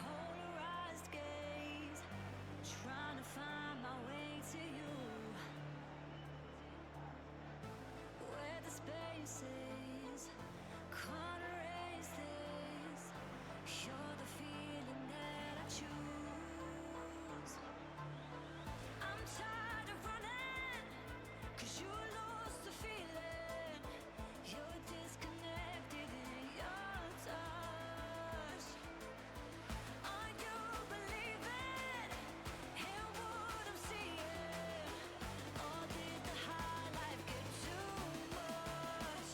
Polarized gaze, trying to find my way to you. Where the spaces can't erase this. You're the feeling that I choose. I'm tired of running, 'cause you lost the feeling. You're disconnected in your touch. Are you believing in what I'm seeing? Or did the high life get too much?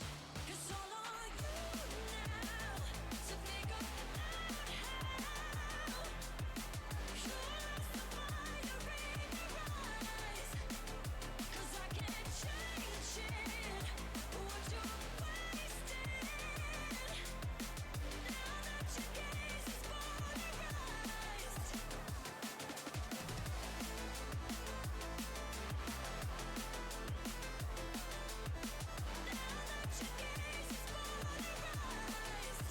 It's all on you now to figure out how. You lost the fire in your eyes, 'cause I can't change it. What you're wasting now that your gaze is polarized. Now that your gaze is polarized.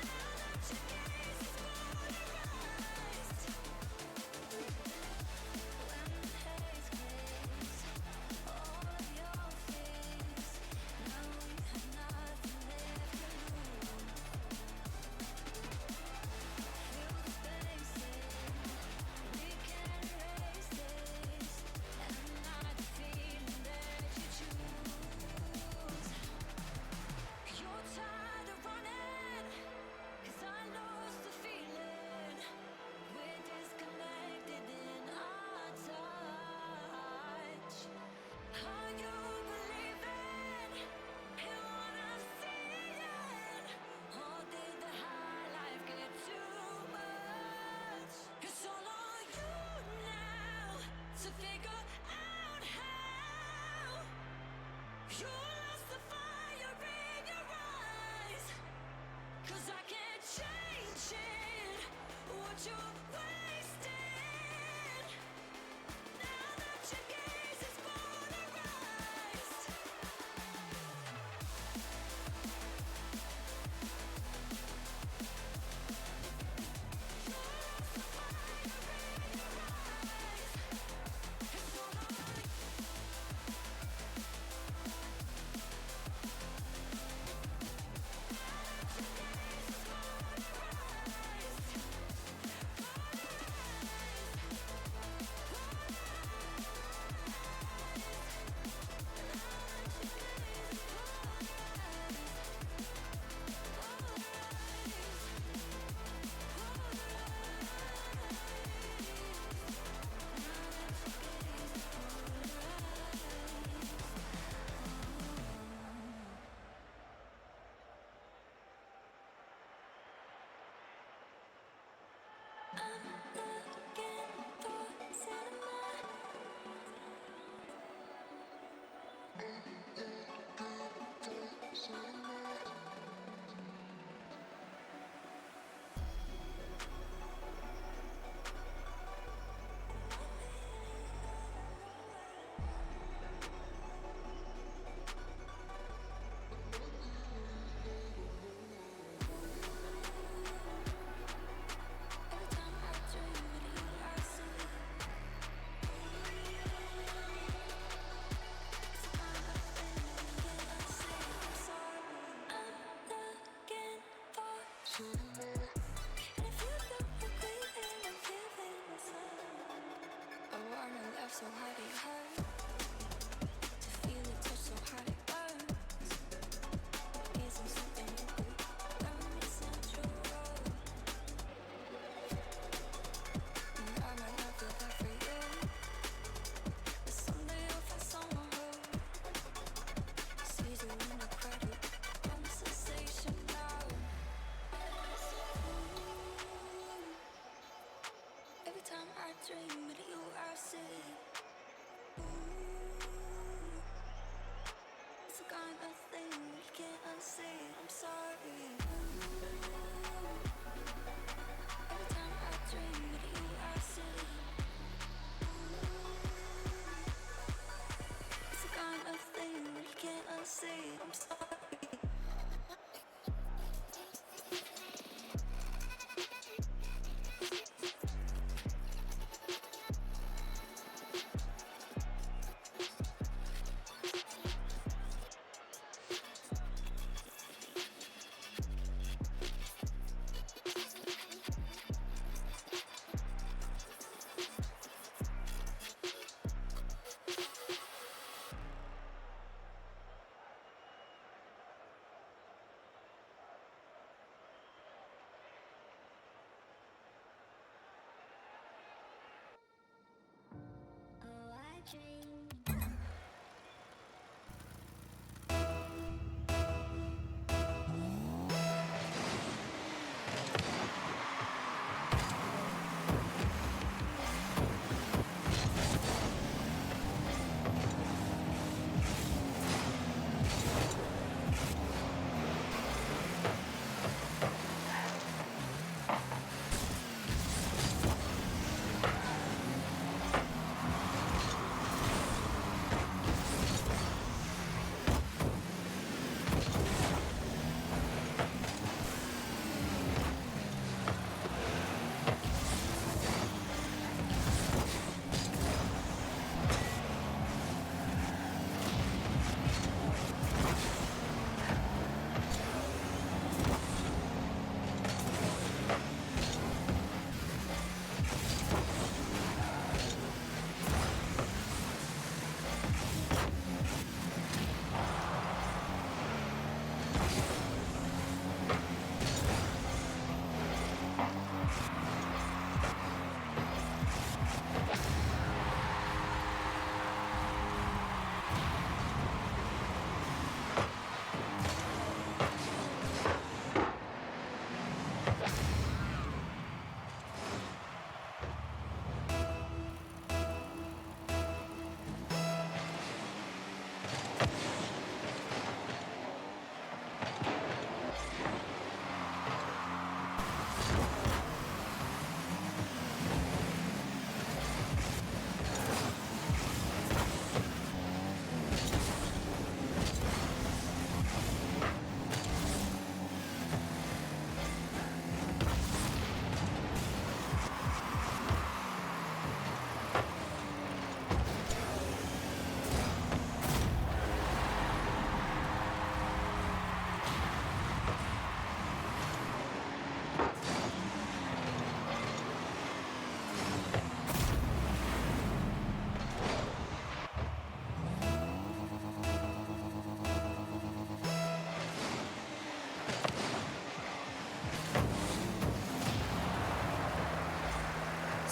Now that your gaze is polarized. When the haze clears all of your fears, now we have nothing left to lose. Fill the spaces, we can't erase this, and not the feeling that you choose. You're tired of running, 'cause I lost the feeling. We're disconnected in our touch. Are you believing in what I'm seeing? Or did the high life get too much? It's all on you now to figure out how. You lost the fire in your eyes, 'cause I can't change it. What you're wasting now that your gaze is polarized. You lost the fire in your eyes. It's all on you. Now that your gaze is polarized. I'm looking for cinema. Every time I dream of you, I see it's a kind of thing we can't say. I'm sorry. I'm looking for cinema. And if you don't agree, then I'm giving myself. I wanna laugh so hard it hurts, to feel it touch so hard it burns. Isn't something you do, it's natural. And I might not feel that for you, but someday you'll find someone who sees you in the credit. I'm sensational. Every time I dream of you, I see. Ooh, it's the kind of thing we can't unsee. I'm sorry. Every time I dream of you, I see. It's the kind of thing we can't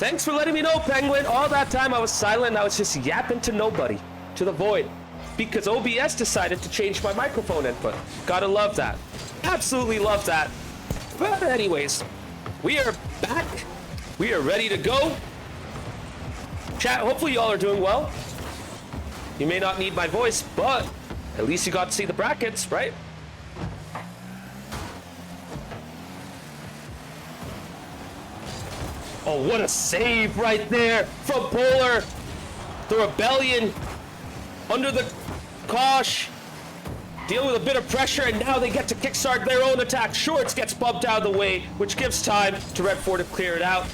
Thanks for letting me know, Penguin. All that time I was silent. I was just yapping to nobody, to the void, because OBS decided to change my microphone input. Gotta love that. Absolutely love that. But anyways, we are back. We are ready to go. Chat, hopefully y'all are doing well. You may not need my voice, but at least you got to see the brackets, right? Oh, what a save right there from Polar. The Rebellion under the Kosh. Dealing with a bit of pressure, and now they get to kickstart their own attack. Shorts gets bumped out of the way, which gives time to Red 4 to clear it out.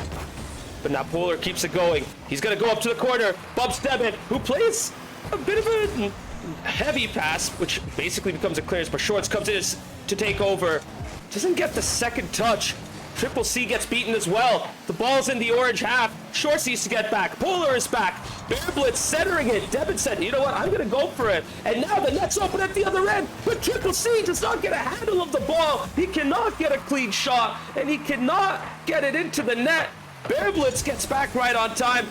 But now Polar keeps it going. He's going to go up to the corner, bumps Debit, who plays a bit of a heavy pass, which basically becomes a clearance, but Shorts comes in to take over. Doesn't get the second touch. Triple C gets beaten as well. The ball's in the orange half. Shorts needs to get back. Polar is back. Bear Blitz centering it. Debit said, you know what, I'm going to go for it. And now the net's open at the other end. But Triple C does not get a handle of the ball. He cannot get a clean shot. And he cannot get it into the net. Bear Blitz gets back right on time.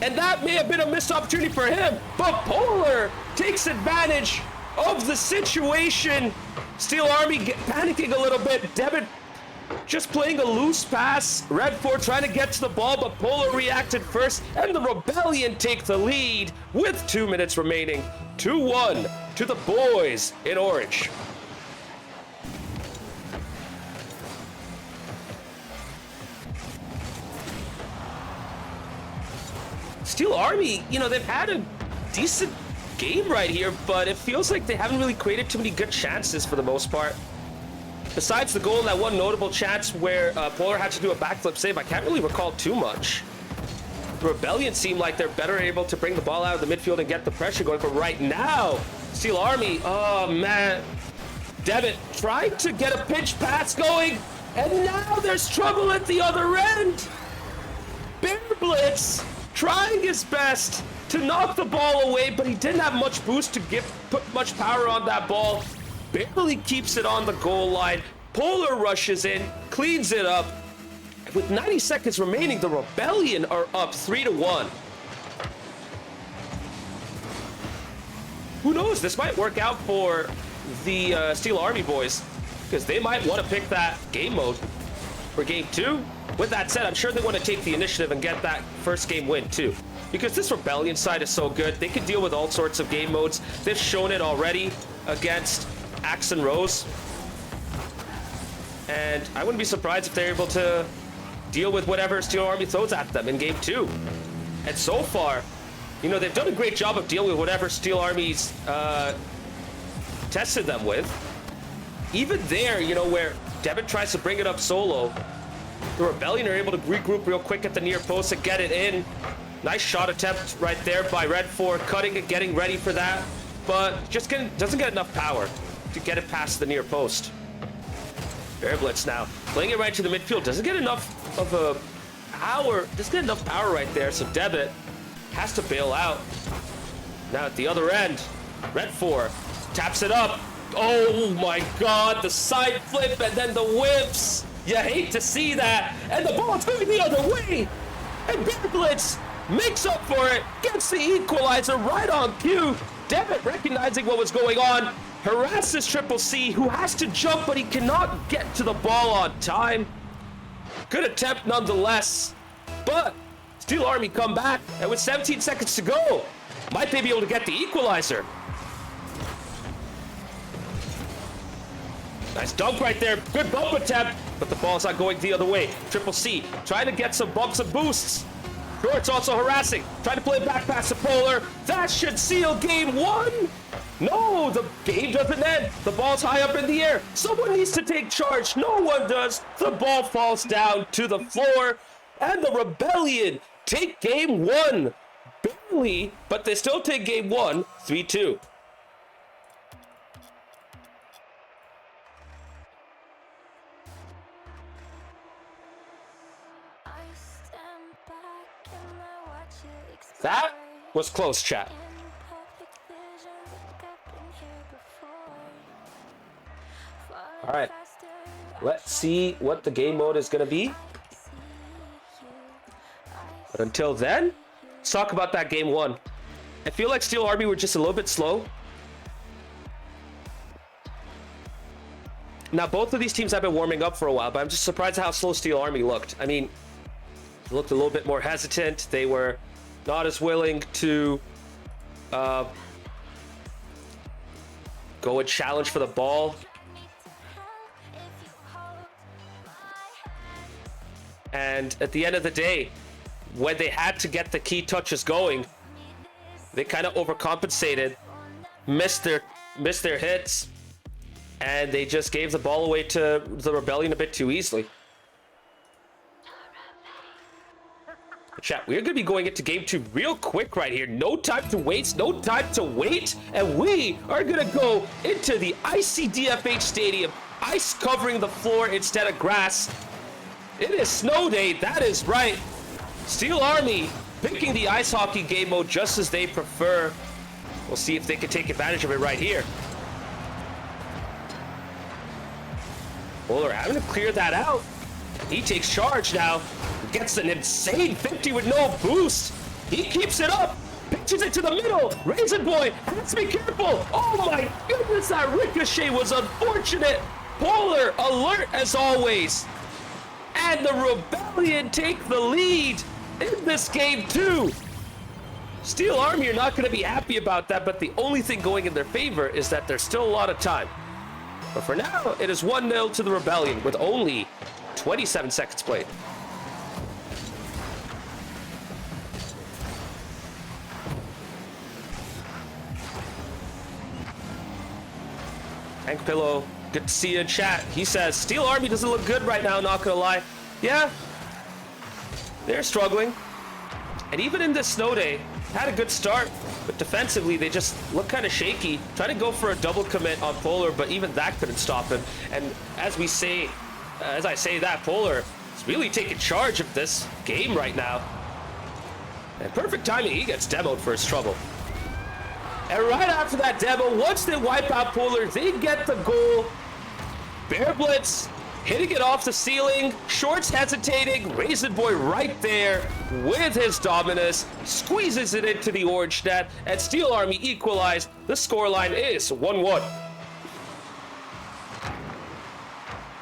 And that may have been a missed opportunity for him. But Polar takes advantage of the situation. Steel Army panicking a little bit. Debit just playing a loose pass. Red 4 trying to get to the ball, but Polar reacted first, and the Rebellion take the lead with 2 minutes remaining. 2-1 to the boys in orange. Steel Army, you know, they've had a decent game right here, but it feels like they haven't really created too many good chances for the most part. Besides the goal and that one notable chance where Polar had to do a backflip save, I can't really recall too much. The Rebellion seem like they're better able to bring the ball out of the midfield and get the pressure going, but right now, Steel Army, oh man. Debit tried to get a pitch pass going, and now there's trouble at the other end. Bear Blitz trying his best to knock the ball away, but he didn't have much boost to put much power on that ball. Barely keeps it on the goal line. Polar rushes in, cleans it up. With 90 seconds remaining, the Rebellion are up 3-1. Who knows? This might work out for the Steel Army boys, because they might want to pick that game mode for game 2. With that said, I'm sure they want to take the initiative and get that first game win too, because this Rebellion side is so good. They can deal with all sorts of game modes. They've shown it already against Axe and Rose, and I wouldn't be surprised if they're able to deal with whatever Steel Army throws at them in game 2. And so far, you know, they've done a great job of dealing with whatever Steel Army's tested them with. Even there, you know, where Debit tries to bring it up solo, the Rebellion are able to regroup real quick at the near post and get it in. Nice shot attempt right there by Red 4, cutting and getting ready for that, but just doesn't get enough power to get it past the near post. Bear Blitz now playing it right to the midfield, doesn't get enough of a power, doesn't get enough power right there, so Debit has to bail out. Now at the other end, Red 4 taps it up. Oh my god, the side flip and then the whips. You hate to see that, and the ball's going the other way, and Bear Blitz makes up for it, gets the equalizer right on cue. Debit, recognizing what was going on, harasses Triple C, who has to jump, but he cannot get to the ball on time. Good attempt nonetheless, but Steel Army come back, and with 17 seconds to go, might they be able to get the equalizer? Nice dunk right there, good bump attempt, but the ball's not going the other way. Triple C trying to get some bumps and boosts. Shorts also harassing, trying to play back pass to Polar. That should seal game 1. No, the game doesn't end. The ball's high up in the air. Someone needs to take charge. No one does. The ball falls down to the floor, and the Rebellion take game 1. Barely, but they still take game 1, 3-2. That was close, chat. All right, let's see what the game mode is going to be. But until then, let's talk about that game one. I feel like Steel Army were just a little bit slow. Now, both of these teams have been warming up for a while, but I'm just surprised at how slow Steel Army looked. I mean, they looked a little bit more hesitant. They were not as willing to go and challenge for the ball. And at the end of the day, when they had to get the key touches going, they kind of overcompensated, missed their hits, and they just gave the ball away to the Rebellion a bit too easily. Chat, we're going to be going into game 2 real quick right here. No time to waste, no time to wait. And we are going to go into the ICDFH Stadium. Ice covering the floor instead of grass. It is snow day, that is right. Steel Army picking the ice hockey game mode just as they prefer. We'll see if they can take advantage of it right here. Polar having to clear that out. He takes charge now. Gets an insane 50 with no boost. He keeps it up. Pitches it to the middle. Raisin Boy has to be careful. Oh my goodness, that ricochet was unfortunate. Polar alert as always. And the Rebellion take the lead in this game too. Steel Army are not going to be happy about that, but the only thing going in their favor is that there's still a lot of time. But for now, it is 1-0 to the Rebellion with only 27 seconds played. Hank Pillow, good to see you in chat. He says, Steel Army doesn't look good right now, not gonna lie. Yeah, they're struggling. And even in this snow day, had a good start, but defensively, they just look kind of shaky. Trying to go for a double commit on Polar, but even that couldn't stop him. And as I say that, Polar is really taking charge of this game right now. And perfect timing, he gets demoed for his trouble. And right after that demo, once they wipe out Polar, they get the goal. Bear Blitz hitting it off the ceiling. Shorts hesitating. Raisin Boy right there with his Dominus. Squeezes it into the orange net. And Steel Army equalized. The scoreline is 1-1.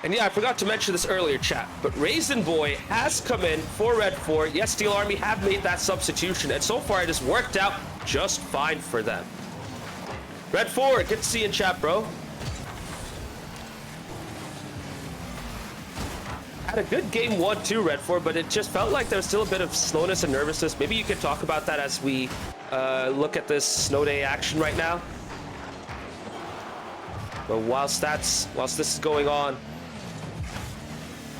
And yeah, I forgot to mention this earlier, chat, but Raisin Boy has come in for Red 4. Yes, Steel Army have made that substitution, and so far it has worked out just fine for them. Red 4, good to see you in chat, bro. Had a good game 1 too, Red 4, but it just felt like there was still a bit of slowness and nervousness. Maybe you could talk about that as we look at this snow day action right now. But whilst this is going on,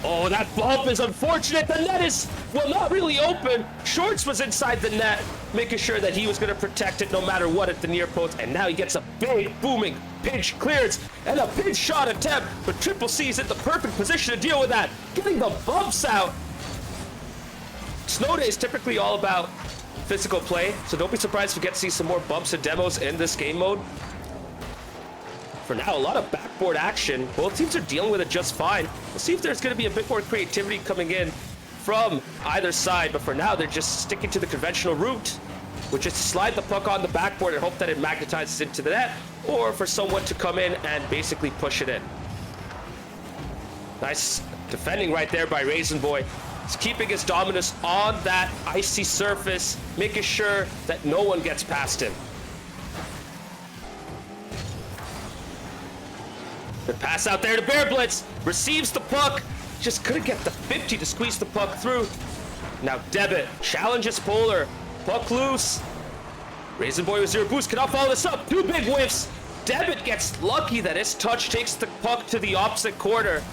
oh, that bump is unfortunate. The net is, well, not really open. Shorts was inside the net, making sure that he was going to protect it no matter what at the near post. And now he gets a big, booming pinch clearance and a pinch shot attempt. But Triple C is in the perfect position to deal with that, getting the bumps out. Snow Day is typically all about physical play, so don't be surprised if you get to see some more bumps and demos in this game mode. For now, a lot of backboard action. Both teams are dealing with it just fine. We'll see if there's going to be a bit more creativity coming in from either side. But for now, they're just sticking to the conventional route, which is to slide the puck on the backboard and hope that it magnetizes into the net, or for someone to come in and basically push it in. Nice defending right there by Raisin Boy. He's keeping his Dominus on that icy surface, making sure that no one gets past him. Good pass out there to Bear Blitz. Receives the puck. Just couldn't get the 50 to squeeze the puck through. Now Debit challenges Polar. Puck loose. Raisin Boy with 0 boost. Cannot follow this up. 2 big whiffs. Debit gets lucky that his touch takes the puck to the opposite corner.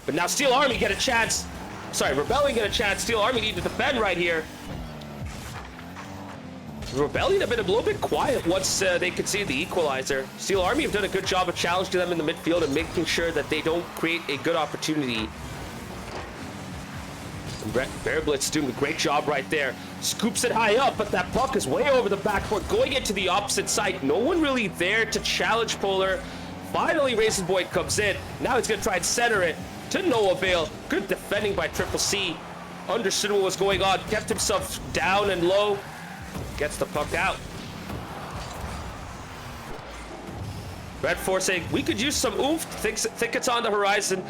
But now Steel Army get a chance. Sorry, Rebellion get a chance. Steel Army need to defend right here. Rebellion have been a little bit quiet once they conceded the equalizer. Steel Army have done a good job of challenging them in the midfield and making sure that they don't create a good opportunity. And Bear Blitz doing a great job right there. Scoops it high up, but that puck is way over the backboard, going into the opposite side. No one really there to challenge Polar. Finally, Raisin Boy comes in. Now he's going to try and center it to no avail. Good defending by Triple C. understood what was going on, kept himself down and low, gets the puck out. Red Force saying, we could use some oomph, think it's on the horizon.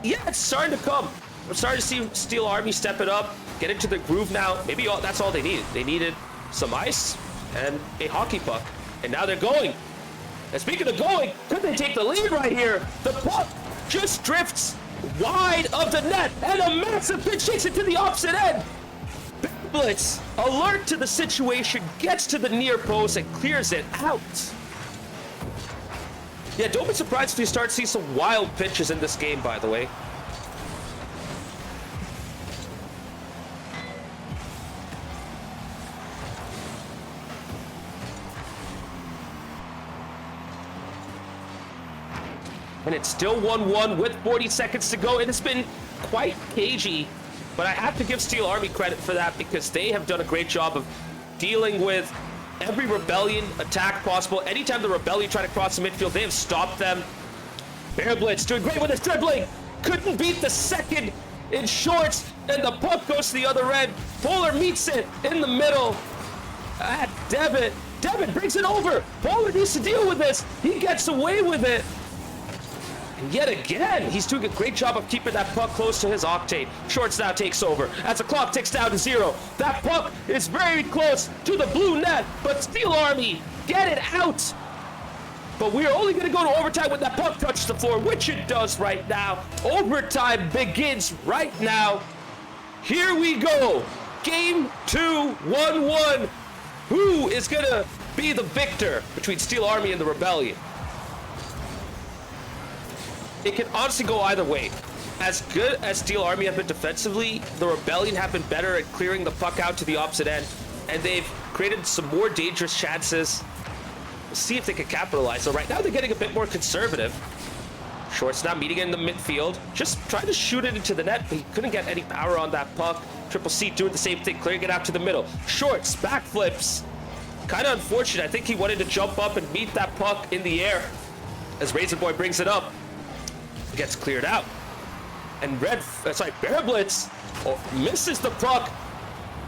Yeah, it's starting to come. I'm starting to see Steel Army step it up, get into the groove now. Maybe that's all they needed. They needed some ice and a hockey puck. And now they're going. And speaking of going, could they take the lead right here? The puck just drifts wide of the net, and a massive pitch takes it to the opposite end. Blitz, alert to the situation, gets to the near post and clears it out. Yeah, don't be surprised if you start to see some wild pitches in this game, by the way. And it's still 1-1 with 40 seconds to go. It has been quite cagey, but I have to give Steel Army credit for that because they have done a great job of dealing with every Rebellion attack possible. Anytime the Rebellion try to cross the midfield, they have stopped them. Bear Blitz doing great with his dribbling. Couldn't beat the second in shorts, and the puck goes to the other end. Polar meets it in the middle. Devitt. Devitt brings it over. Polar needs to deal with this. He gets away with it. And yet again, he's doing a great job of keeping that puck close to his Octane. Shorts now takes over as the clock ticks down to 0. That puck is very close to the blue net, but Steel Army get it out. But we're only going to go to overtime when that puck touches the floor, which it does right now. Overtime begins right now. Here we go. Game 2, 1-1. Who is going to be the victor between Steel Army and the Rebellion? It can honestly go either way. As good as Steel Army have been defensively, the Rebellion have been better at clearing the puck out to the opposite end, and they've created some more dangerous chances. We'll see if they can capitalize. So right now they're getting a bit more conservative. Shorts now meeting in the midfield, just trying to shoot it into the net, but he couldn't get any power on that puck. Triple C doing the same thing, clearing it out to the middle. Shorts, backflips. Kind of unfortunate. I think he wanted to jump up and meet that puck in the air as Razor Boy brings it up. Gets cleared out. And Bear Blitz misses the puck.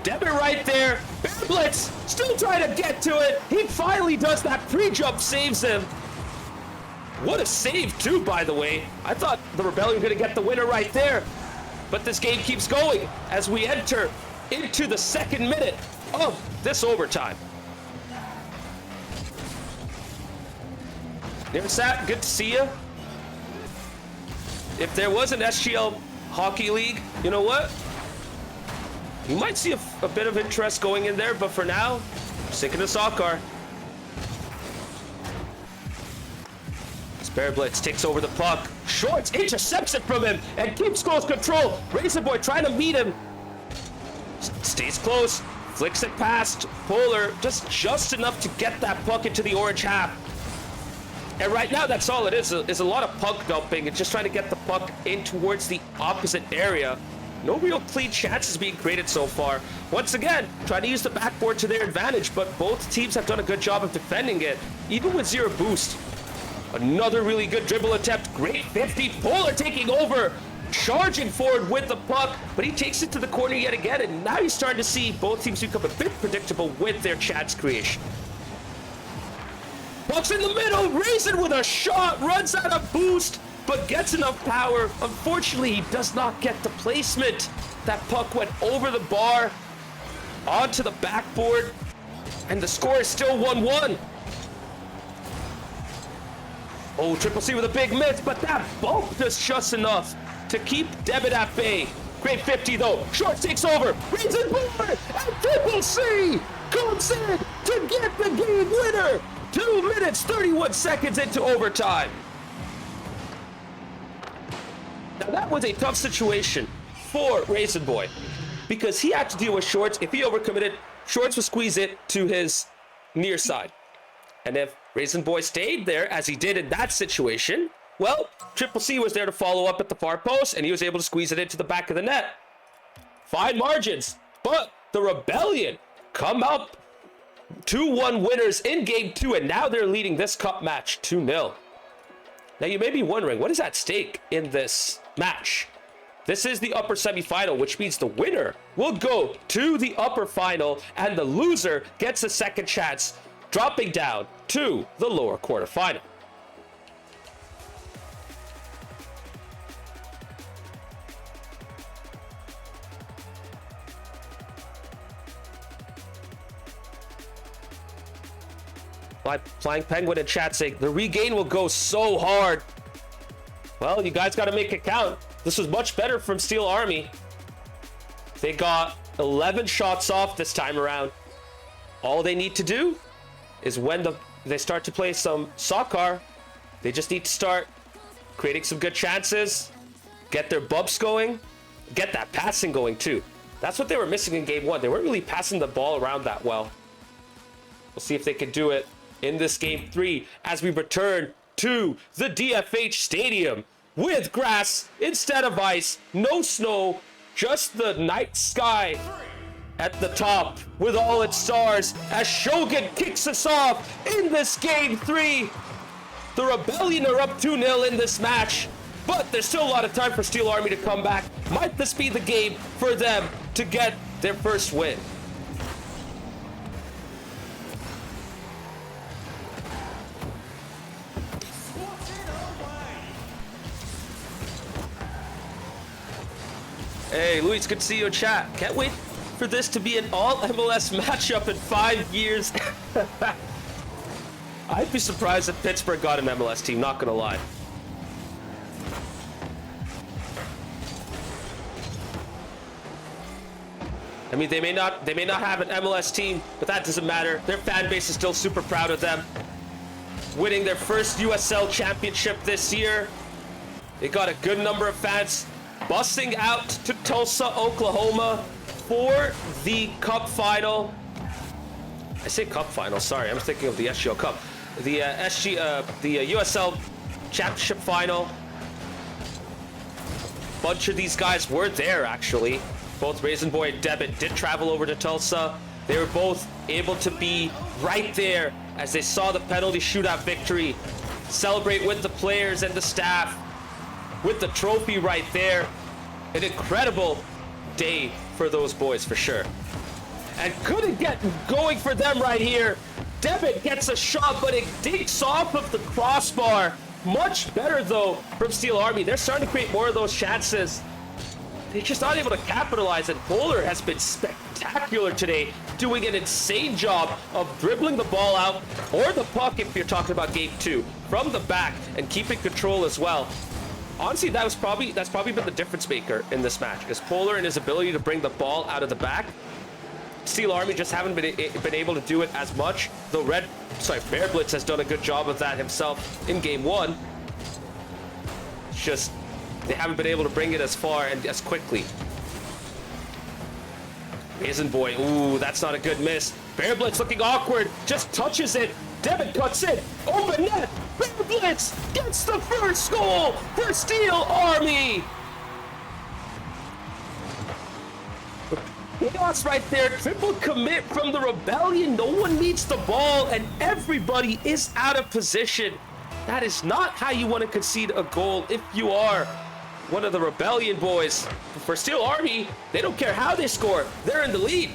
Devitt right there. Bear Blitz still trying to get to it. He finally does that pre-jump, saves him. What a save too, by the way. I thought the Rebellion were going to get the winner right there. But this game keeps going as we enter into the second minute of this overtime. Nimsat, good to see you. If there was an SGL Hockey League, you know what? You might see a bit of interest going in there, but for now, sticking to Soccer. Bear Blitz takes over the puck. Shorts intercepts it from him and keeps close control. Razor Boy trying to meet him. Stays close, flicks it past Polar, just enough to get that puck into the orange half. And right now, that's all it is a lot of puck dumping and just trying to get the puck in towards the opposite area. No real clean chances being created so far. Once again, trying to use the backboard to their advantage, but both teams have done a good job of defending it, even with 0 boost. Another really good dribble attempt. Great 50. Polar taking over, charging forward with the puck, but he takes it to the corner yet again, and now you're starting to see both teams become a bit predictable with their chance creation. Puck's in the middle. Raisin with a shot, runs out of boost, but gets enough power. Unfortunately, he does not get the placement. That puck went over the bar, onto the backboard, and the score is still 1-1. Oh, Triple C with a big miss, but that bump does just enough to keep Devitt at bay. Great 50 though. Short takes over. Raisin board, and Triple C comes in to get the game winner. 2 minutes, 31 seconds into overtime. Now that was a tough situation for Raisin Boy because he had to deal with Shorts. If he overcommitted, Shorts would squeeze it to his near side. And if Raisin Boy stayed there, as he did in that situation, well, Triple C was there to follow up at the far post, and he was able to squeeze it into the back of the net. Fine margins, but the Rebellion come up 2-1 winners in Game 2, and now they're leading this cup match 2-0. Now, you may be wondering, what is at stake in this match? This is the upper semifinal, which means the winner will go to the upper final, and the loser gets a second chance, dropping down to the lower quarterfinal. Flying Penguin in chat saying the regain will go so hard. Well, you guys got to make it count. This was much better from Steel Army. They got 11 shots off this time around. All they need to do is when they start to play some soccer, they just need to start creating some good chances, get their bumps going, get that passing going too. That's what they were missing in game one. They weren't really passing the ball around that well. We'll see if they can do it in this game 3 as we return to the DFH Stadium with grass instead of ice, no snow, just the night sky at the top with all its stars as Shogun kicks us off in this game 3. The Rebellion are up 2-0 in this match, but there's still a lot of time for Steel Army to come back. Might this be the game for them to get their first win? Hey, Luis, good to see you in chat. Can't wait for this to be an all-MLS matchup in 5 years. I'd be surprised if Pittsburgh got an MLS team, not gonna lie. I mean, they may not have an MLS team, but that doesn't matter. Their fan base is still super proud of them. Winning their first USL championship this year. They got a good number of fans busting out to Tulsa, Oklahoma for the Cup final. I say Cup final, sorry, I'm thinking of the SGL Cup. The USL Championship final. Bunch of these guys were there, actually. Both Raisin Boy and Debit did travel over to Tulsa. They were both able to be right there as they saw the penalty shootout victory. Celebrate with the players and the staff with the trophy right there. An incredible day for those boys, for sure. And couldn't get going for them right here. Debit gets a shot, but it dinks off of the crossbar. Much better, though, from Steel Army. They're starting to create more of those chances. They're just not able to capitalize, and Polar has been spectacular today, doing an insane job of dribbling the ball out, or the puck if you're talking about game 2, from the back, and keeping control as well. Honestly, that's probably been the difference maker in this match, is Polar and his ability to bring the ball out of the back. Steel Army just haven't been able to do it as much, though Bear Blitz has done a good job of that himself in game 1. It's just they haven't been able to bring it as far and as quickly. Raisin Boy, ooh, that's not a good miss. Bear Blitz looking awkward, just touches it. Devin cuts in, open net. Bear Blitz gets the first goal for Steel Army. Chaos right there, triple commit from the Rebellion. No one needs the ball and everybody is out of position. That is not how you want to concede a goal if you are one of the Rebellion boys. For Steel Army, they don't care how they score. They're in the lead.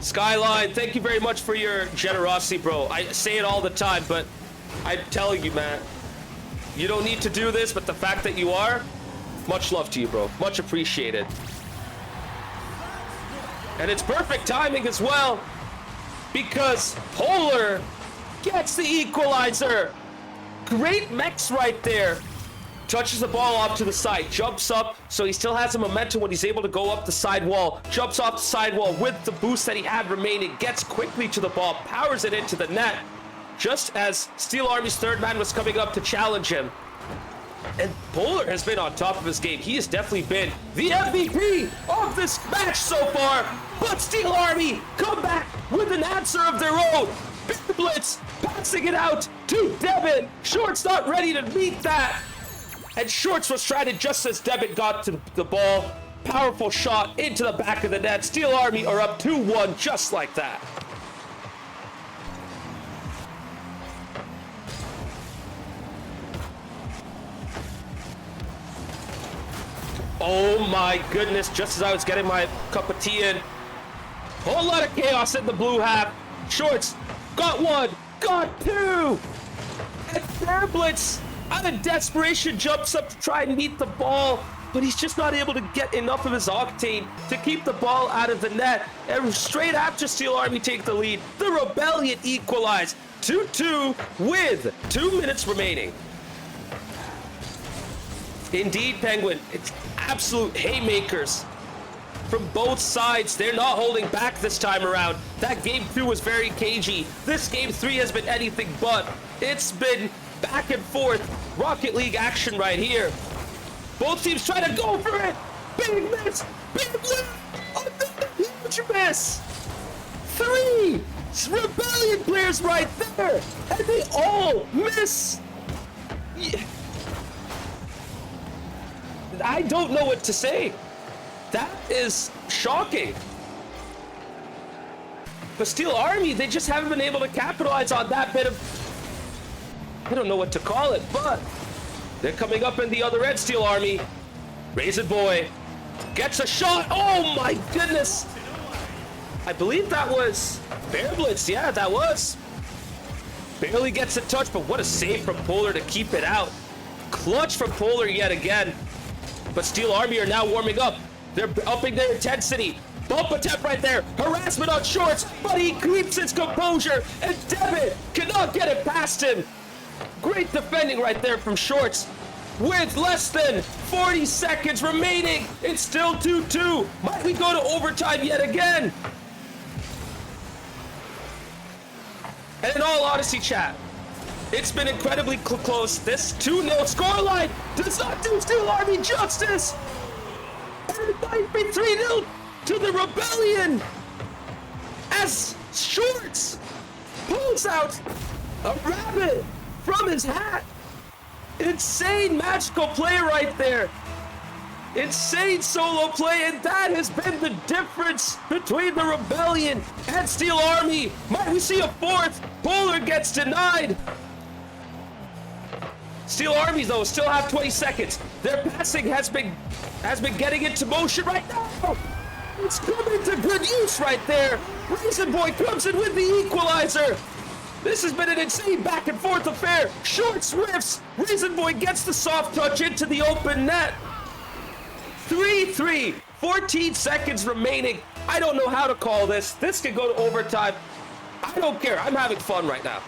Skyline, thank you very much for your generosity, bro. I say it all the time, but I'm telling you, man, you don't need to do this, but the fact that you are, much love to you, bro. Much appreciated. And it's perfect timing as well, because Polar gets the equalizer. Great mix right there. Touches the ball off to the side, jumps up, so he still has the momentum when he's able to go up the side wall. Jumps off the side wall with the boost that he had remaining, gets quickly to the ball, powers it into the net, just as Steel Army's third man was coming up to challenge him. And Polar has been on top of his game. He has definitely been the MVP of this match so far. But Steel Army come back with an answer of their own. Bear Blitz passing it out to Devin. Shorts not ready to meet that. And Shorts was stranded just as Devin got to the ball. Powerful shot into the back of the net. Steel Army are up 2-1 just like that. Oh my goodness, just as I was getting my cup of tea in. Whole lot of chaos in the blue half. Shorts, got one, got two. And Fairblitz, out of desperation, jumps up to try and meet the ball, but he's just not able to get enough of his octane to keep the ball out of the net. And straight after Steel Army take the lead, the Rebellion equalize 2-2 with 2 minutes remaining. Indeed, Penguin, it's absolute haymakers from both sides. They're not holding back this time around. That game 2 was very cagey. This game 3 has been anything but. It's been back and forth Rocket League action right here. Both teams try to go for it. Big miss, big win, another huge miss. 3 Rebellion players right there, and they all miss. Yeah. I don't know what to say. That is shocking. But Steel Army, they just haven't been able to capitalize on that bit of, I don't know what to call it, but they're coming up in the other end, Steel Army. Raisin Boy gets a shot. Oh my goodness. I believe that was Fairblitz. Yeah, that was. Barely gets a touch, but what a save from Polar to keep it out. Clutch from Polar yet again. But Steel Army are now warming up. They're upping their intensity. Bump attempt right there. Harassment on Shorts, but he keeps his composure, and Devitt cannot get it past him. Great defending right there from Shorts. With less than 40 seconds remaining, it's still 2-2. Might we go to overtime yet again? And in all honesty, chat, it's been incredibly close. This 2-0 scoreline does not do Steel Army justice. And it might be 3-0 to the Rebellion as Shorts pulls out a rabbit from his hat. Insane magical play right there. Insane solo play, and that has been the difference between the Rebellion and Steel Army. Might we see a fourth? Polar gets denied. Steel Army, though, still have 20 seconds. Their passing has been getting into motion right now. It's coming to good use right there. Raisin Boy comes in with the equalizer. This has been an insane back and forth affair. Shorts riffs. Raisin Boy gets the soft touch into the open net. 3-3. 14 seconds remaining. I don't know how to call this. This could go to overtime. I don't care. I'm having fun right now.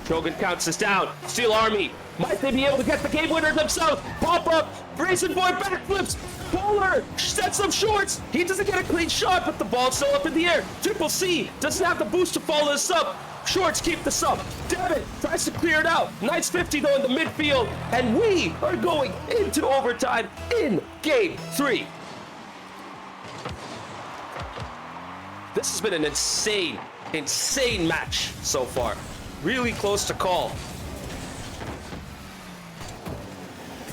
Shogun counts us down. Steel Army. Might they be able to get the game winner themselves? Pop up. Raisin Boy backflips. Polar sets up Shorts. He doesn't get a clean shot, but the ball's still up in the air. Triple C doesn't have the boost to follow this up. Shorts keep this up. Devitt tries to clear it out. Nice 50 though in the midfield. And we are going into overtime in game 3. This has been an insane match so far. Really close to call.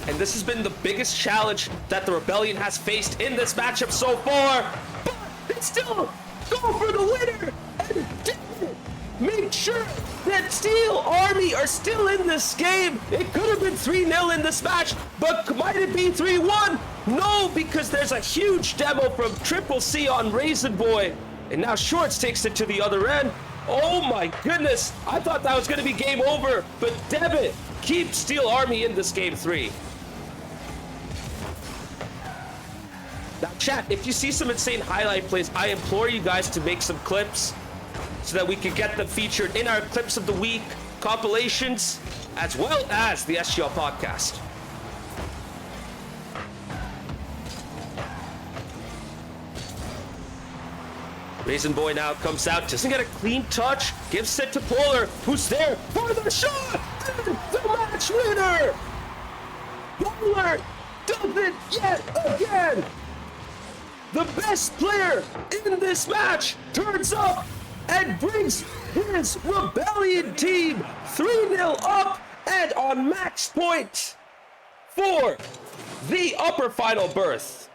And this has been the biggest challenge that the Rebellion has faced in this matchup so far. But they still go for the winner and make sure that Steel Army are still in this game. It could have been 3-0 in this match, but might it be 3-1? No, because there's a huge demo from Triple C on Raisin Boy. And now Shorts takes it to the other end. Oh my goodness, I thought that was going to be game over, but Devitt keeps Steel Army in this game 3. Now chat, if you see some insane highlight plays, I implore you guys to make some clips so that we can get them featured in our Clips of the Week compilations, as well as the SGL podcast. Raisin Boy now comes out, doesn't get a clean touch, gives it to Polar, who's there for the shot, and the match winner! Polar does it yet again! The best player in this match turns up and brings his Rebellion team 3-0 up and on match point for the upper final berth.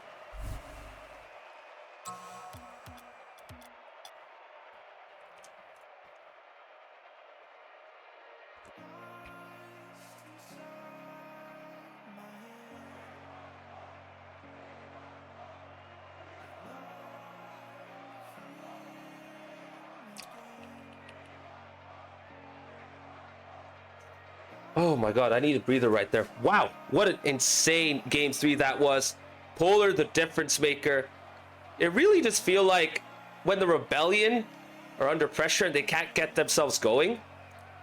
Oh my god, I need a breather right there. Wow, what an insane game 3 that was. Polar, the difference maker. It really does feel like when the Rebellion are under pressure and they can't get themselves going,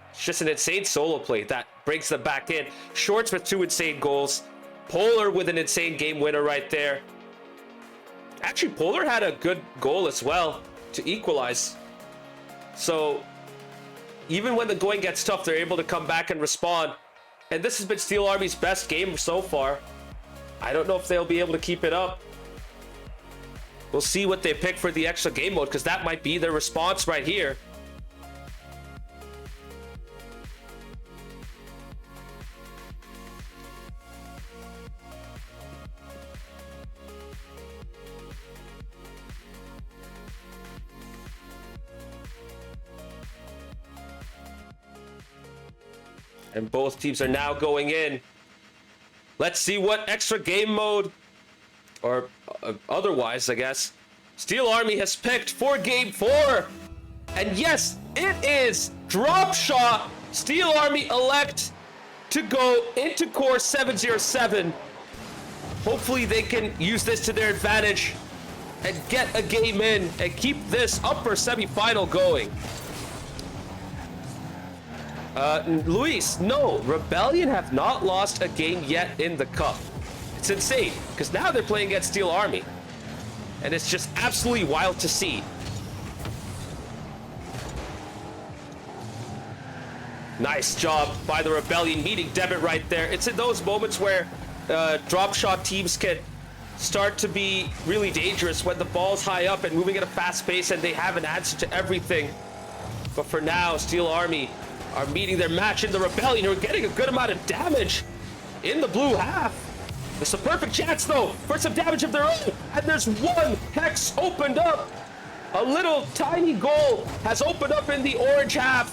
it's just an insane solo play that brings them back in. Shorts with 2 insane goals. Polar with an insane game winner right there. Actually, Polar had a good goal as well to equalize. So even when the going gets tough, they're able to come back and respond. And this has been Steel Army's best game so far. I don't know if they'll be able to keep it up. We'll see what they pick for the extra game mode, because that might be their response right here. And both teams are now going in. Let's see what extra game mode, or otherwise, I guess, Steel Army has picked for game 4. And yes, it is drop shot. Steel Army elect to go into core 707. Hopefully they can use this to their advantage and get a game in and keep this upper semifinal going. Luis, no, Rebellion have not lost a game yet in the cup. It's insane, because now they're playing against Steel Army. And it's just absolutely wild to see. Nice job by the Rebellion, meeting Debit right there. It's in those moments where drop shot teams can start to be really dangerous, when the ball's high up and moving at a fast pace and they have an answer to everything. But for now, Steel Army are meeting their match in the Rebellion, who are getting a good amount of damage in the blue half. It's a perfect chance, though, for some damage of their own. And there's one hex opened up. A little tiny goal has opened up in the orange half.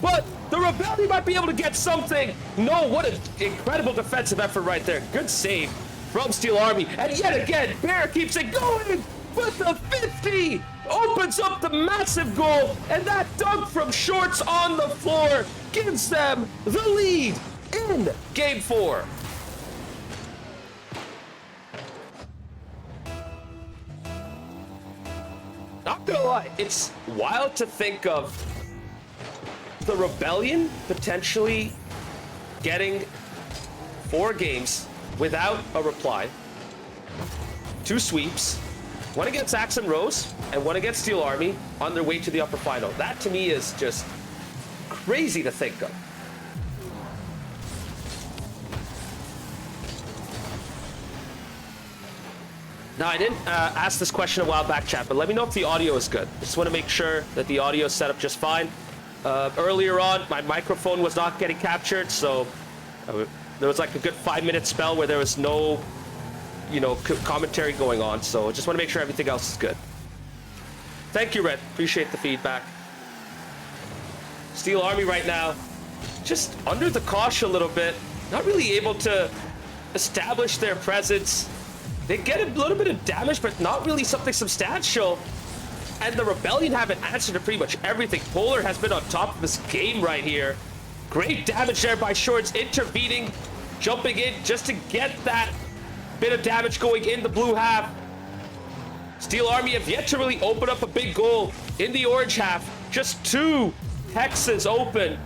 But the Rebellion might be able to get something. No, what an incredible defensive effort right there. Good save from Steel Army. And yet again, Bear keeps it going. But the 50 opens up the massive goal. And that dunk from Shorts on the floor gives them the lead in game 4. Not gonna lie, it's wild to think of the Rebellion potentially getting 4 games without a reply. 2 sweeps, one against Axe and Rose and one against Steel Army, on their way to the upper final. That to me is just crazy to think of. Now, I didn't ask this question a while back, chat, but let me know if the audio is good. I just want to make sure that the audio is set up just fine. Earlier on, my microphone was not getting captured, so there was like a good 5-minute spell where there was no, commentary going on. So I just want to make sure everything else is good. Thank you, Red. Appreciate the feedback. Steel Army right now, just under the cosh a little bit. Not really able to establish their presence. They get a little bit of damage, but not really something substantial. And the Rebellion have an answer to pretty much everything. Polar has been on top of this game right here. Great damage there by Shorts, intervening, jumping in just to get that bit of damage going in the blue half. Steel Army have yet to really open up a big goal in the orange half. Just 2 hexes open.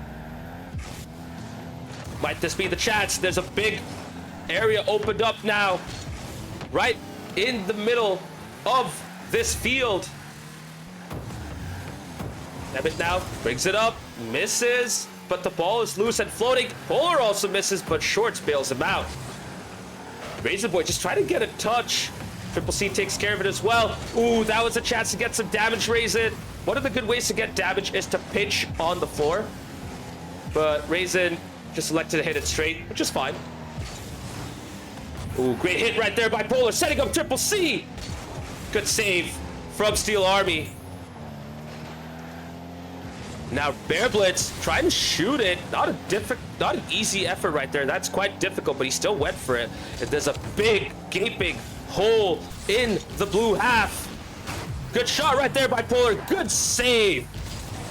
Might this be the chance? There's a big area opened up now, right in the middle of this field. Debit now brings it up, misses, but the ball is loose and floating. Polar also misses, but Shorts bails him out. Razor Boy just trying to get a touch. Triple C takes care of it as well. Ooh, that was a chance to get some damage, Raisin. One of the good ways to get damage is to pinch on the floor. But Raisin just elected to hit it straight, which is fine. Ooh, great hit right there by Polar, setting up Triple C. Good save from Steel Army. Now Bear Blitz trying to shoot it. Not an easy effort right there. That's quite difficult, but he still went for it. And there's a big gaping hole in the blue half. Good shot right there by Polar. Good save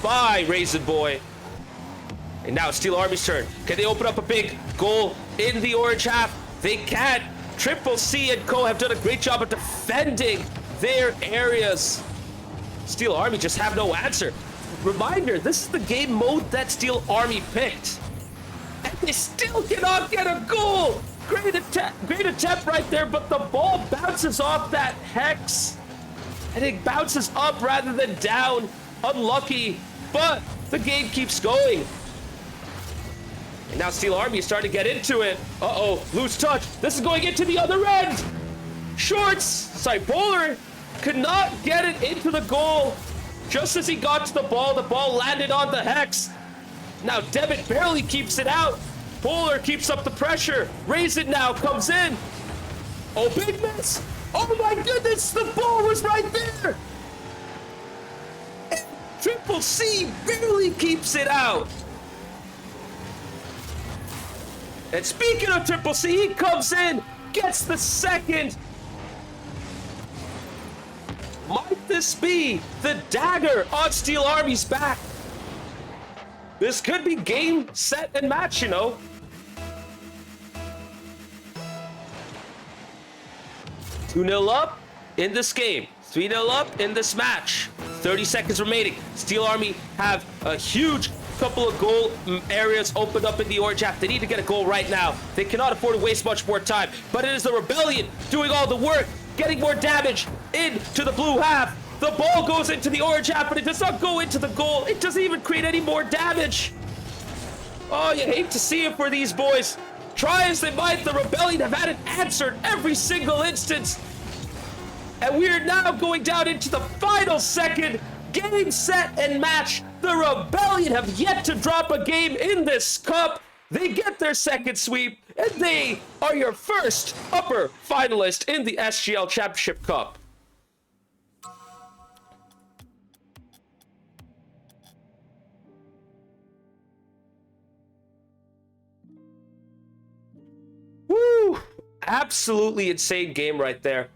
by Raisin Boy. And now Steel Army's turn. Can they open up a big goal in the orange half? They can't. Triple C and Co have done a great job of defending their areas. Steel Army just have no answer. Reminder, this is the game mode that Steel Army picked. And they still cannot get a goal. Great attempt right there, but the ball bounces off that hex. And it bounces up rather than down. Unlucky, but the game keeps going. And now Steel Army is starting to get into it. Uh-oh, loose touch. This is going into the other end. Polar could not get it into the goal. Just as he got to the ball landed on the hex. Now Debit barely keeps it out. Polar keeps up the pressure. Raise It Now comes in. Oh, big miss. Oh my goodness, the ball was right there. And Triple C barely keeps it out. And speaking of Triple C, he comes in, gets the second. Might this be the dagger on Steel Army's back? This could be game, set, and match, you know. Two-0 up in this game. 3-0 up in this match. 30 seconds remaining. Steel Army have a huge couple of goal areas opened up in the orange half. They need to get a goal right now. They cannot afford to waste much more time. But it is the Rebellion doing all the work, getting more damage into the blue half. The ball goes into the orange half, but it does not go into the goal. It doesn't even create any more damage. Oh, you hate to see it for these boys. Try as they might, the Rebellion have had it answered every single instance. And we are now going down into the final second. Game, set, and match. The Rebellion have yet to drop a game in this cup. They get their second sweep, and they are your first upper finalist in the SGL Championship Cup. Woo! Absolutely insane game right there.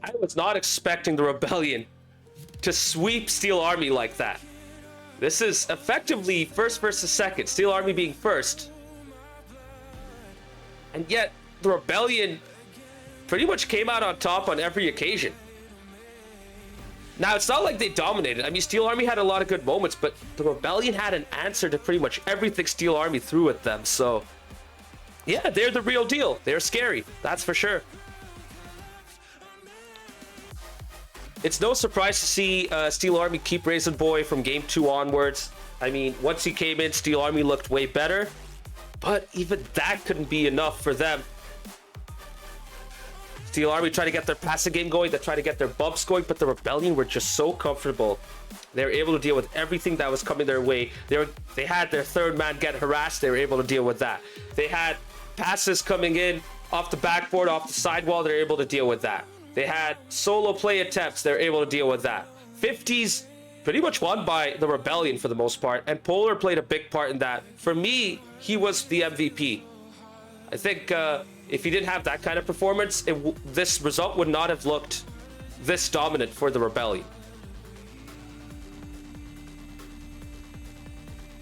I was not expecting the Rebellion to sweep Steel Army like that. This is effectively first versus second, Steel Army being first. And yet, the Rebellion pretty much came out on top on every occasion. Now, it's not like they dominated. I mean, Steel Army had a lot of good moments, but the Rebellion had an answer to pretty much everything Steel Army threw at them. So, yeah, they're the real deal. They're scary, that's for sure. It's no surprise to see Steel Army keep Raisin Boy from Game 2 onwards. I mean, once he came in, Steel Army looked way better. But even that couldn't be enough for them. Steel Army tried to get their passing game going. They tried to get their bumps going. But the Rebellion were just so comfortable. They were able to deal with everything that was coming their way. They had their third man get harassed. They were able to deal with that. They had passes coming in off the backboard, off the sidewall. They were able to deal with that. They had solo play attempts. They're able to deal with that. 50s pretty much won by the Rebellion for the most part. And Polar played a big part in that. For me, he was the MVP. I think if he didn't have that kind of performance, this result would not have looked this dominant for the Rebellion.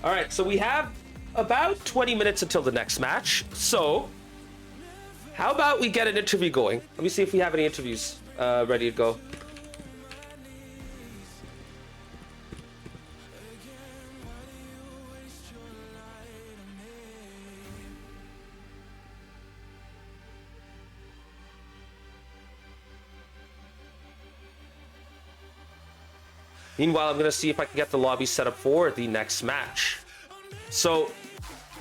All right, so we have about 20 minutes until the next match. So how about we get an interview going? Let me see if we have any interviews ready to go. Meanwhile, I'm going to see if I can get the lobby set up for the next match. So,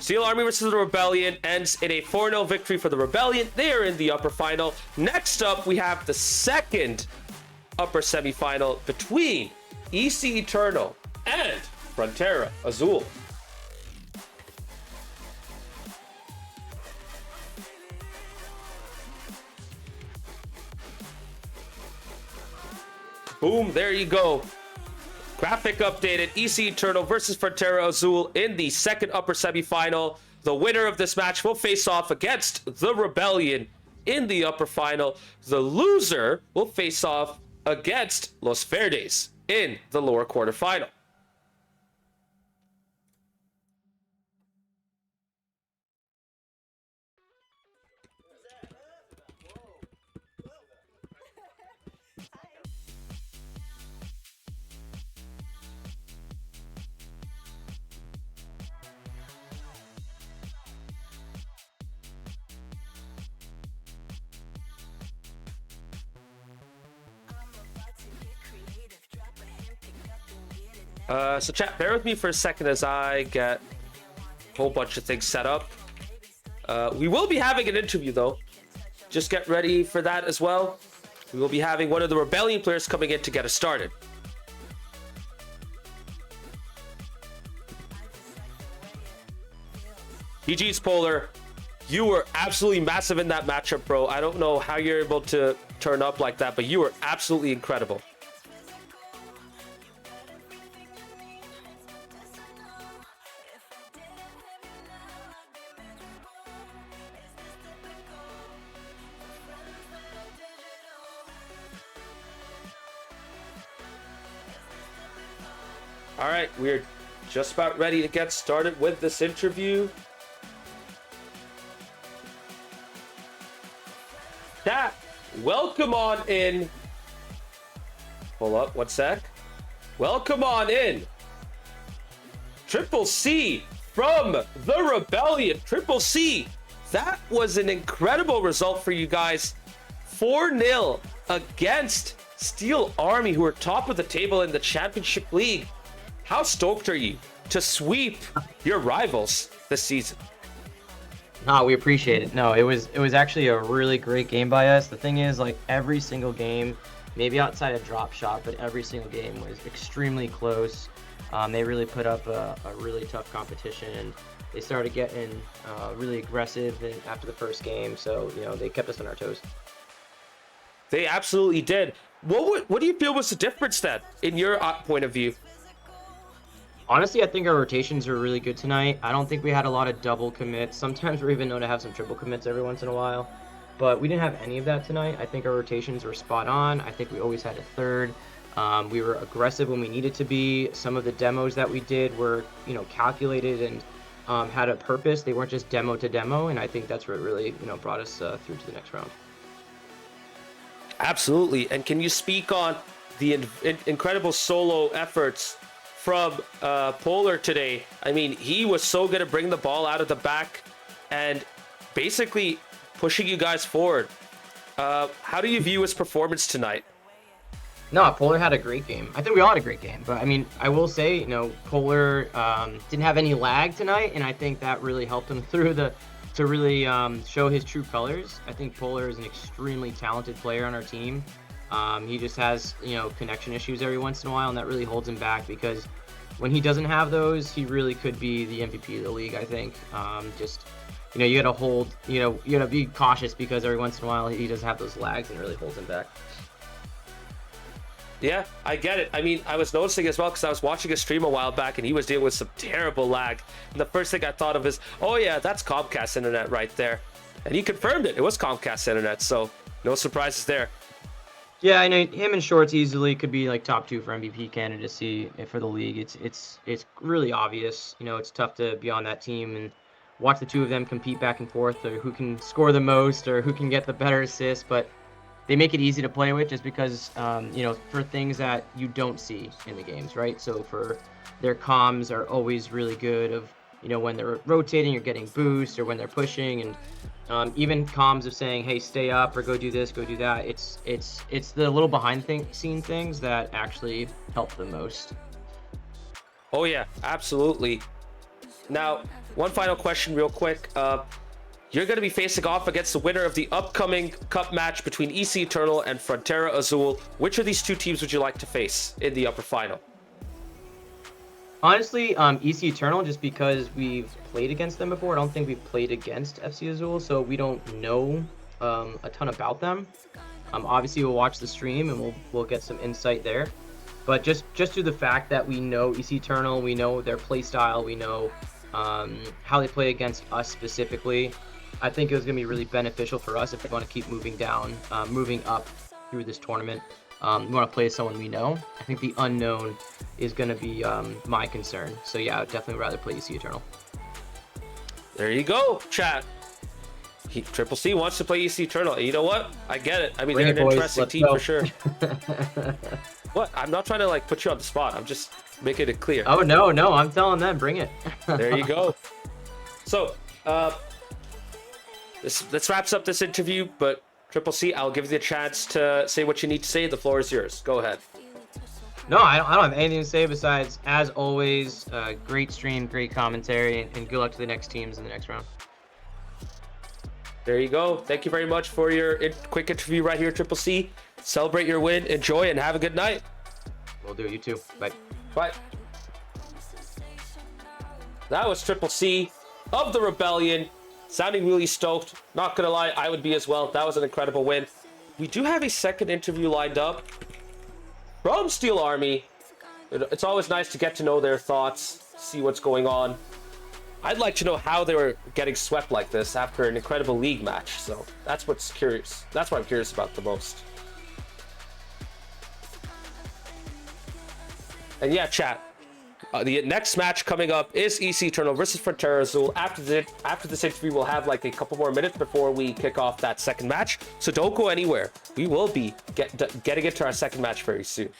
Steel Army versus the Rebellion ends in a 4-0 victory for the Rebellion. They are in the upper final. Next up, we have the second upper semifinal between EC Eternal and Frontera Azul. Boom, there you go. Graphic updated, EC Eternal versus Frontera Azul in the second upper semifinal. The winner of this match will face off against the Rebellion in the upper final. The loser will face off against Los Verdes in the lower quarterfinal. So chat, bear with me for a second as I get a whole bunch of things set up. We will be having an interview though. Just get ready for that as well. We will be having one of the Rebellion players coming in to get us started. GG's Polar. You were absolutely massive in that matchup, bro. I don't know how you're able to turn up like that, but you were absolutely incredible. All right, we're just about ready to get started with this interview. Chat, welcome on in. Hold up, one sec. Welcome on in. Triple C from the Rebellion. Triple C, that was an incredible result for you guys. 4-0 against Steel Army, who are top of the table in the Championship League. How stoked are you to sweep your rivals this season? No, we appreciate it. No, it was actually a really great game by us. The thing is, like, every single game, maybe outside of drop shot, but every single game was extremely close. They really put up a really tough competition, and they started getting really aggressive after the first game. So, you know, they kept us on our toes. They absolutely did. What do you feel was the difference then, in your point of view? Honestly, I think our rotations were really good tonight. I don't think we had a lot of double commits. Sometimes we're even known to have some triple commits every once in a while. But we didn't have any of that tonight. I think our rotations were spot on. I think we always had a third. We were aggressive when we needed to be. Some of the demos that we did were, you know, calculated and had a purpose. They weren't just demo to demo. And I think that's what really, you know, brought us through to the next round. Absolutely. And can you speak on the incredible solo efforts from Polar today? I mean, he was so good at bringing the ball out of the back and basically pushing you guys forward. How do you view his performance tonight? No, Polar had a great game. I think we all had a great game. But I mean, I will say, you know, Polar didn't have any lag tonight, and I think that really helped him through to really show his true colors. I think Polar is an extremely talented player on our team. He just has, you know, connection issues every once in a while, and that really holds him back, because when he doesn't have those, he really could be the MVP of the league, I think. Just, you know, you gotta be cautious, because every once in a while he does have those lags, and it really holds him back. Yeah, I get it. I mean, I was noticing as well, because I was watching a stream a while back and he was dealing with some terrible lag. And the first thing I thought of is, oh yeah, that's Comcast internet right there. And he confirmed it. It was Comcast internet, so no surprises there. Yeah, I know him and Shorts easily could be like top 2 for MVP candidacy for the league. It's really obvious. You know, it's tough to be on that team and watch the two of them compete back and forth, or who can score the most, or who can get the better assist. But they make it easy to play with, just because, you know, for things that you don't see in the games, right? So for their comms are always really good of, you know, when they're rotating or getting boost, or when they're pushing, and even comms of saying, hey, stay up, or go do this, go do that. It's the little behind scene things that actually help the most. Oh yeah, absolutely. Now, one final question real quick. You're going to be facing off against the winner of the upcoming cup match between EC Eternal and Frontera Azul. Which of these two teams would you like to face in the upper final? Honestly, EC Eternal, just because we've played against them before. I don't think we've played against FC Azul, so we don't know a ton about them. Obviously, we'll watch the stream and we'll get some insight there. But just through the fact that we know EC Eternal, we know their play style, we know how they play against us specifically, I think it was going to be really beneficial for us if we want to keep moving up through this tournament. We want to play as someone we know. I think the unknown is going to be my concern. So yeah, I would definitely rather play EC Eternal. There you go, chat. Triple C wants to play EC Eternal. And you know what? I get it. I mean, they're an interesting team for sure. What? I'm not trying to like put you on the spot. I'm just making it clear. Oh no, I'm telling them, bring it. There you go. So, this wraps up this interview, but Triple C, I'll give you the chance to say what you need to say. The floor is yours. Go ahead. No, I don't have anything to say besides, as always, great stream, great commentary, and good luck to the next teams in the next round. There you go. Thank you very much for your quick interview right here, Triple C. Celebrate your win, enjoy, and have a good night. We'll do it. You too. Bye. Bye. That was Triple C of the Rebellion. Sounding really stoked. Not gonna lie, I would be as well. That was an incredible win. We do have a second interview lined up from Steel Army. It's always nice to get to know their thoughts, see what's going on. I'd like to know how they were getting swept like this after an incredible league match. So that's what's curious. That's what I'm curious about the most. And yeah, chat. The next match coming up is EC Eternal versus Frontera Azul. After this interview, we'll have like a couple more minutes before we kick off that second match. So don't go anywhere. We will be getting into our second match very soon.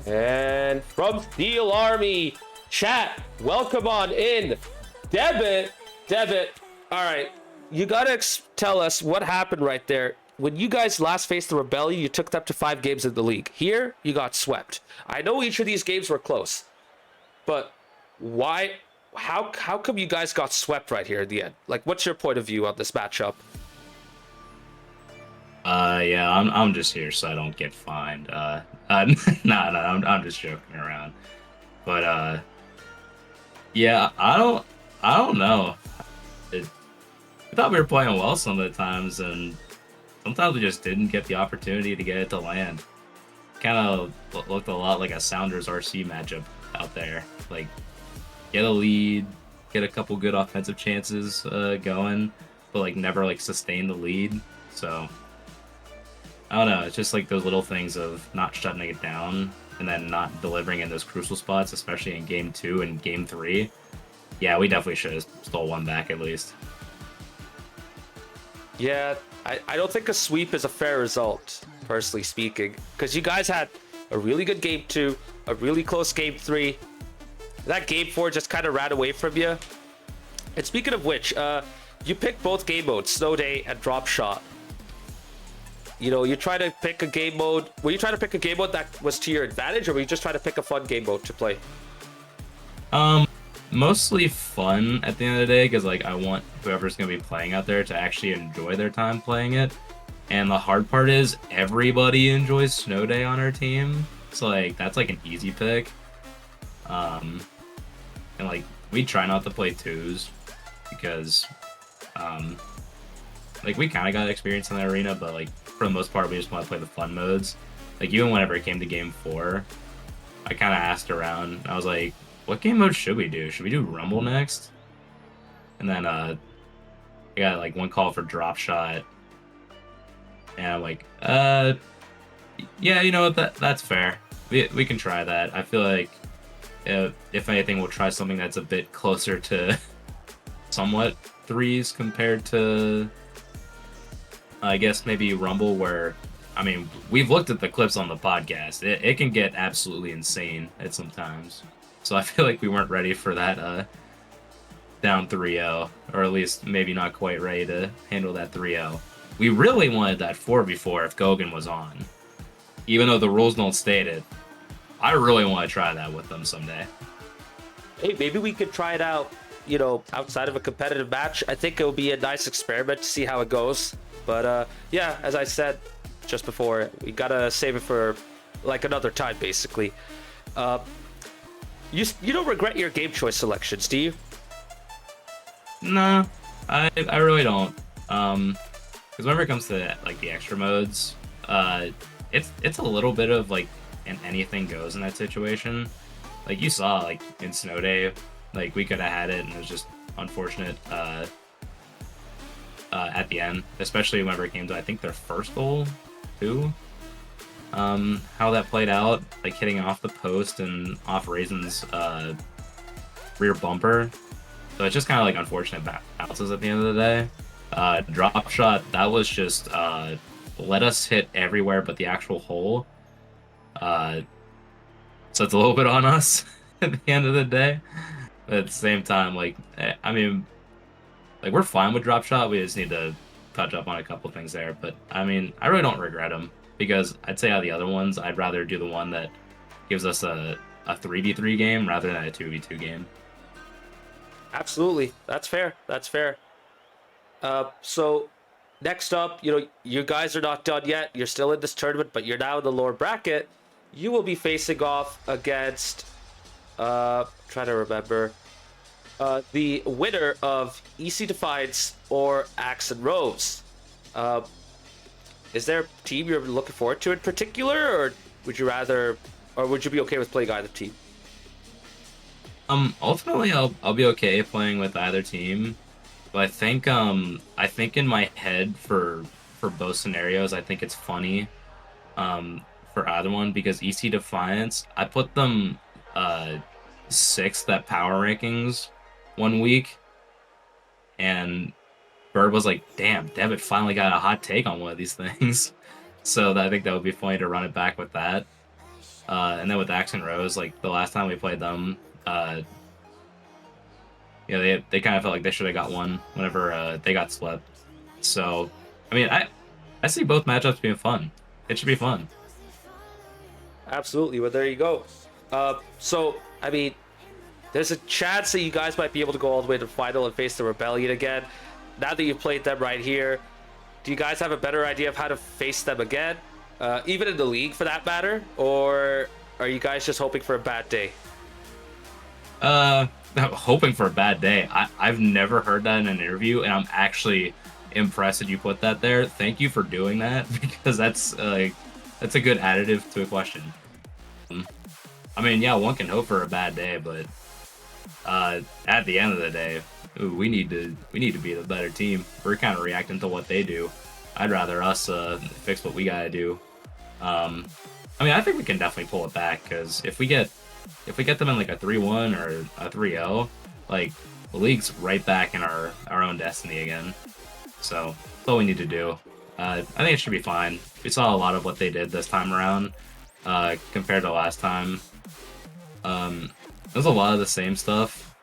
And from Steel Army, chat, welcome on in. Debit. All right, you gotta tell us what happened right there. When you guys last faced the Rebellion, you took them to 5 games in the league. Here, you got swept. I know each of these games were close, but why? How come you guys got swept right here at the end? Like, what's your point of view on this matchup? Yeah, I'm just here so I don't get fined. I'm just joking around. But yeah, I don't know. I thought we were playing well some of the times, and sometimes we just didn't get the opportunity to get it to land. Kind of looked a lot like a Sounders RC matchup out there. Like, get a lead, get a couple good offensive chances going, but like never like sustain the lead. So I don't know. It's just like those little things of not shutting it down and then not delivering in those crucial spots, especially in Game 2 and Game 3. Yeah, we definitely should have stole one back at least. Yeah, I don't think a sweep is a fair result, personally speaking, because you guys had a really good Game 2, a really close Game 3. That Game 4 just kind of ran away from you. And speaking of which, you picked both game modes, Snow Day and Drop Shot. You know, you try to pick a game mode. Were you trying to pick a game mode that was to your advantage, or were you just trying to pick a fun game mode to play? Mostly fun at the end of the day, because like I want whoever's gonna be playing out there to actually enjoy their time playing it. And the hard part is everybody enjoys Snow Day on our team, so like that's like an easy pick. And like we try not to play twos because like we kind of got experience in the arena, but like for the most part we just want to play the fun modes. Like even whenever it came to Game 4, I kind of asked around. I was like, what game mode should we do? Should we do Rumble next? And then I got like one call for Drop Shot, and I'm like, yeah, you know what, that's fair. We can try that. I feel like if anything, we'll try something that's a bit closer to somewhat threes compared to, I guess, maybe Rumble, where, I mean, we've looked at the clips on the podcast. It can get absolutely insane at some times. So I feel like we weren't ready for that down 3-0, or at least maybe not quite ready to handle that 3-0. We really wanted that 4v4 if Gogan was on. Even though the rules don't state it, I really want to try that with them someday. Hey, maybe we could try it out, you know, outside of a competitive match. I think it would be a nice experiment to see how it goes. But yeah, as I said just before, we gotta save it for like another time, basically. You don't regret your game choice selections, do you? No, I really don't. Because whenever it comes to like the extra modes, it's a little bit of like an anything goes in that situation. Like you saw, like in Snow Day, like we could have had it, and it was just unfortunate at the end, especially whenever it came to I think their first goal too. How that played out, like hitting off the post and off Raisin's rear bumper. So it's just kind of like unfortunate bounces at the end of the day. Drop Shot, that was just let us hit everywhere but the actual hole. So it's a little bit on us at the end of the day. But at the same time, like, I mean, like we're fine with Drop Shot. We just need to touch up on a couple things there, but I mean, I really don't regret them because I'd say out of the other ones, I'd rather do the one that gives us a 3v3 game rather than a 2v2 game. Absolutely. That's fair. That's fair. So next up, you know, you guys are not done yet. You're still in this tournament, but you're now in the lower bracket. You will be facing off against, trying to remember, the winner of EC Defiance or Axe and Rose. Is there a team you're looking forward to in particular, or would you rather, or would you be okay with playing either team? Ultimately, I'll be okay playing with either team, but I think in my head for both scenarios, I think it's funny, for either one because EC Defiance, I put them 6th at power rankings one week, and Bird was like, "Damn, Devitt finally got a hot take on one of these things," so I think that would be funny to run it back with that. And then with Axe and Rose, like the last time we played them, you know, they kind of felt like they should have got one whenever they got swept. So, I mean, I see both matchups being fun. It should be fun. Absolutely. Well, there you go. So, I mean, there's a chance that you guys might be able to go all the way to the final and face the Rebellion again. Now that you've played them right here, do you guys have a better idea of how to face them again? Even in the league, for that matter? Or are you guys just hoping for a bad day? Hoping for a bad day. I've never heard that in an interview, and I'm actually impressed that you put that there. Thank you for doing that, because that's a good additive to a question. I mean, yeah, one can hope for a bad day, but at the end of the day, we need to be the better team. We're kind of reacting to what they do. I'd rather us fix what we gotta do. I mean, I think we can definitely pull it back, because if we get them in like a 3-1 or a 3-0, like the league's right back in our own destiny again. So that's all we need to do. I think it should be fine. We saw a lot of what they did this time around compared to last time. There's a lot of the same stuff,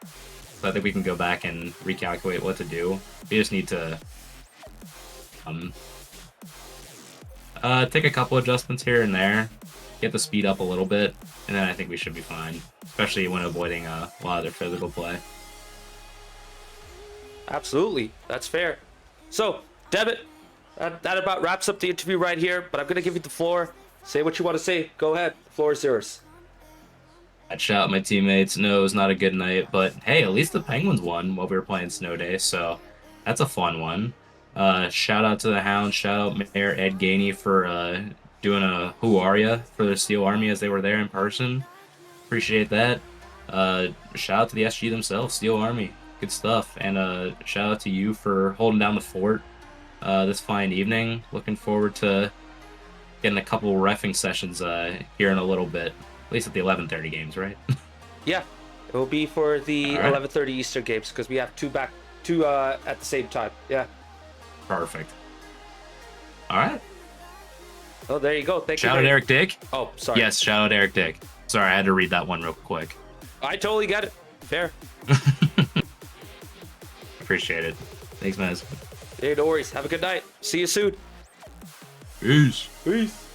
so I think we can go back and recalculate what to do. We just need to take a couple adjustments here and there, get the speed up a little bit, and then I think we should be fine, especially when avoiding a lot of their physical play. Absolutely. That's fair. So, Devitt, that about wraps up the interview right here, but I'm going to give you the floor. Say what you want to say. Go ahead. The floor is yours. I'd shout at my teammates. No, it was not a good night, but hey, at least the Penguins won while we were playing Snow Day, so that's a fun one. Shout out to the Hounds. Shout out Mayor Ed Gainey for doing a Who Are Ya for the Steel Army as they were there in person. Appreciate that. Shout out to the SG themselves, Steel Army. Good stuff. And shout out to you for holding down the fort this fine evening. Looking forward to getting a couple reffing sessions here in a little bit. At least at the 11:30 games, right? Yeah, it will be for the All right. 11:30 Eastern games because we have two at the same time. Yeah. Perfect. All right. Oh, there you go. Thank you. Shout out Eric Dick. Oh, sorry. Yes, shout out Eric Dick. Sorry, I had to read that one real quick. I totally get it. Fair. Appreciate it. Thanks, man. Hey, no worries. Have a good night. See you soon. Peace. Peace.